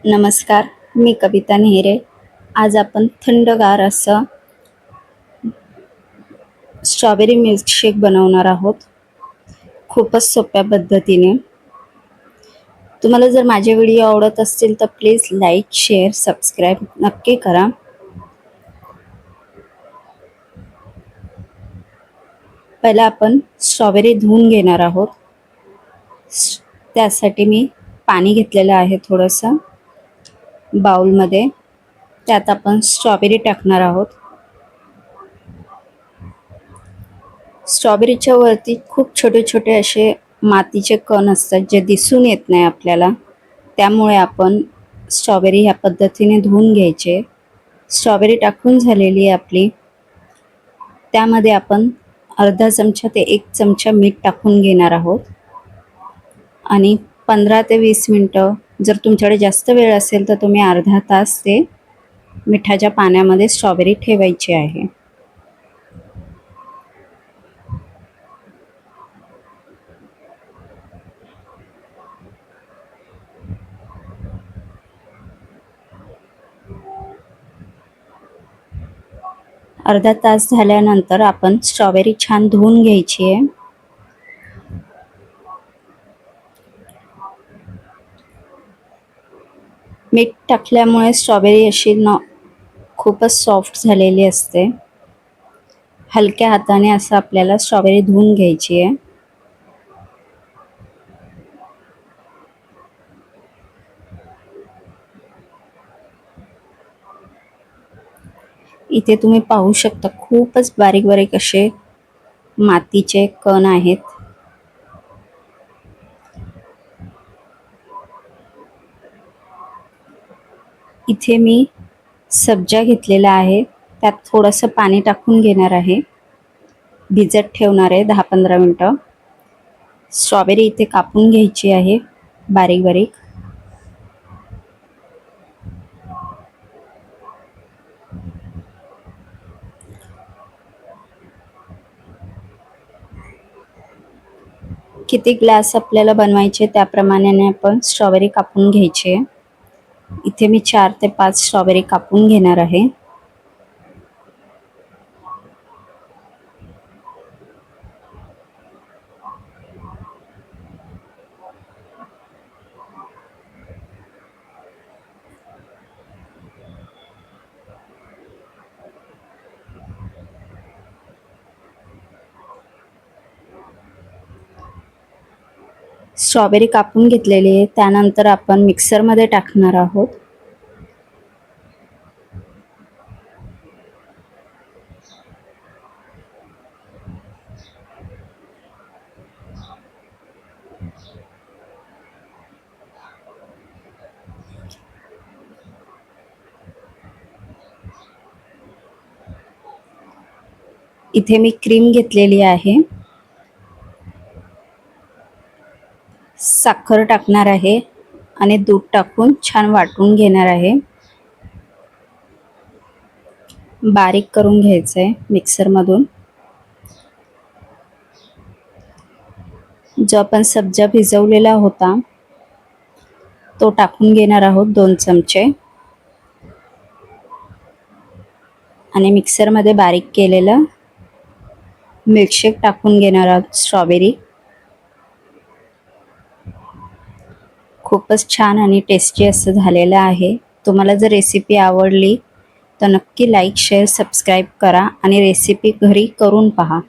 नमस्कार, मी कविता नेहरे. आज आपण थंडगार असं स्ट्रॉबेरी मिल्कशेक बनवणार आहोत, खूपच सोप्या पद्धतीने. तुम्हाला जर माझे व्हिडिओ आवडत असतील तर प्लीज लाईक, शेअर, सबस्क्राईब नक्की करा. पहिला आपण स्ट्रॉबेरी धुवून घेणार आहोत. त्यासाठी मी पाणी घेतलेलं आहे थोडंसं बाउलमध्ये. त्यात आपण स्ट्रॉबेरी टाकणार आहोत. स्ट्रॉबेरीच्या वरती खूप छोटे छोटे असे मातीचे कण असतात जे दिसून येत नाही आपल्याला. त्यामुळे आपण स्ट्रॉबेरी ह्या पद्धतीने धुवून घ्यायचे. स्ट्रॉबेरी टाकून झालेली आहे आपली. त्यामध्ये आपण अर्धा चमचा ते 1 चमचा मीठ टाकून घेणार आहोत आणि 15 ते 20 मिनटं, जर तुमच्याकडे जास्त वेळ असेल तर तुम्ही अर्धा तास ते मिठाच्या पाण्यामध्ये स्ट्रॉबेरी ठेवायची आहे. अर्धा तास झाल्यानंतर आपण स्ट्रॉबेरी छान धुवून घ्यायची आहे. मीठ टाकल्यामुळे स्ट्रॉबेरी अशी खूपच सॉफ्ट झालेली असते. हलक्या हाताने असं आपल्याला स्ट्रॉबेरी धुवून घ्यायची आहे. इथे तुम्ही पाहू शकता खूपच बारीक बारीक असे मातीचे कण आहेत. इथे मी सब्जा घेतलेला आहे. त्यात थोडंसं पाणी टाकून घेणार आहे. भिजत ठेवणार आहे 10-15 मिनटं. स्ट्रॉबेरी इथे कापून घ्यायची आहे बारीक बारीक. किती ग्लास आपल्याला बनवायचे त्याप्रमाणे आपण स्ट्रॉबेरी कापून घ्यायची. इथे मी 4 ते 5 स्ट्रॉबेरी कापून घेणार आहे. स्ट्रॉबेरी कापून घेतलेली आहे. त्यानंतर आपण मिक्सरमध्ये टाकणार आहोत. इथे मी क्रीम घेतलेली आहे. साखर टाकणार आहे आणि दूध टाकून छान वाटून घेणार आहे. बारीक करून घ्यायचं आहे मिक्सरमधून. जो आपण सब्जा भिजवलेला होता तो टाकून घेणार आहोत 2 चमचे आणि मिक्सरमध्ये बारीक केलेलं मिल्कशेक टाकून घेणार आहोत स्ट्रॉबेरी. खूपच छान आणि टेस्टी असं झालेलं आहे. तुम्हाला जर रेसिपी आवडली तर नक्की लाईक, शेअर, सबस्क्राईब करा आणि रेसिपी घरी करून पहा.